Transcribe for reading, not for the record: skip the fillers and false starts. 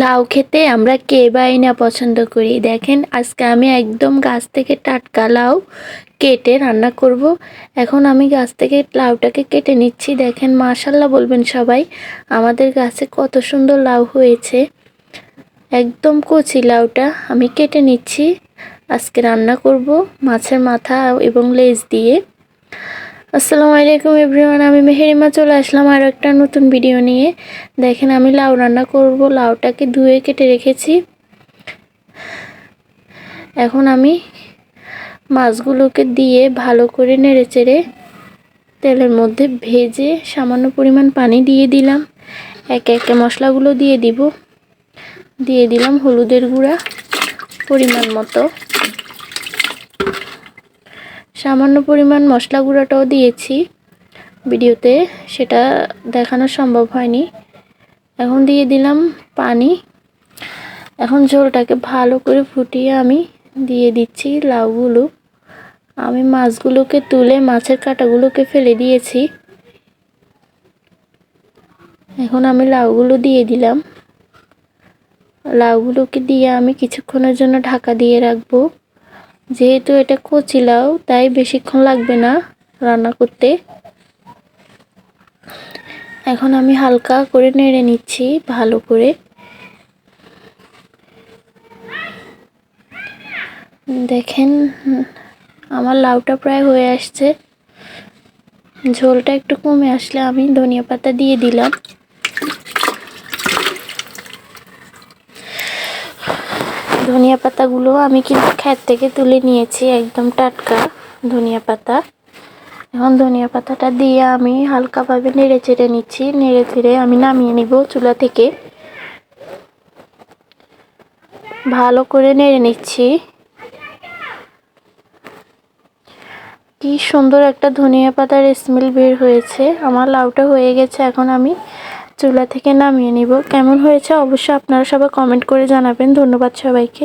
লাউ খেতে আমরা কে বাই না পছন্দ করি। দেখেন আজকে আমি একদম গাছ থেকে টাটকা লাউ কেটে রান্না করব। এখন আমি গাছ থেকে লাউটাকে কেটে নিচ্ছি। দেখেন মাশাআল্লাহ বলবেন সবাই, আমাদের গাছে কত সুন্দর লাউ হয়েছে। একদম কচি লাউটা আমি কেটে নিচ্ছি। আজকে রান্না করব মাছের মাথা এবং লেজ দিয়ে। আসসালামু আলাইকুম এভরিওয়ান, আমি মেহেরিমা চলে আসলাম আরও একটা নতুন ভিডিও নিয়ে। দেখেন আমি লাউ রান্না করব। লাউটাকে ধুয়ে কেটে রেখেছি। এখন আমি মাছগুলোকে দিয়ে ভালো করে নেড়েচেড়ে তেলের মধ্যে ভেজে সামান্য পরিমাণ পানি দিয়ে দিলাম। একে একে মশলাগুলো দিয়ে দিলাম হলুদের গুঁড়া পরিমাণ মতো, সামান্য পরিমাণ মশলা গুঁড়াটাও দিয়েছি। ভিডিওতে সেটা দেখানো সম্ভব হয়নি। এখন দিয়ে দিলাম পানি। এখন ঝোলটাকে ভালো করে ফুটিয়ে আমি দিয়ে দিচ্ছি লাউগুলো। আমি মাছগুলোকে তুলে মাছের কাঁটাগুলোকে ফেলে দিয়েছি। এখন আমি লাউগুলো দিয়ে দিলাম। লাউগুলোকে দিয়ে আমি কিছুক্ষণের জন্য ঢাকা দিয়ে রাখবো। যেহেতু এটা কচি লাউ তাই বেশিক্ষণ লাগবে না রান্না করতে। এখন আমি হালকা করে নেড়ে নিচ্ছি ভালো করে। দেখেন আমার লাউটা প্রায় হয়ে আসছে। ঝোলটা একটু কমে আসলে আমি ধনিয়া পাতা দিয়ে দিলাম। ধনিয়া পাতাগুলো আমি কিন্তু ক্ষেত থেকে তুলে নিয়েছি, একদম টাটকা ধনিয়া পাতা। এখন ধনিয়া পাতাটা দিয়ে আমি হালকাভাবে নেড়ে চেড়ে নিচ্ছি। নেড়ে চেড়ে আমি নামিয়ে নিব চুলা থেকে। ভালো করে নেড়ে নিচ্ছি। কি সুন্দর একটা ধনিয়া পাতার স্মেল বের হয়েছে। আমার লাউটা হয়ে গেছে। এখন আমি চুলা থেকে নামিয়ে নিব। কেমন হয়েছে অবশ্যই আপনারা সবাই কমেন্ট করে জানাবেন। ধন্যবাদ সবাইকে।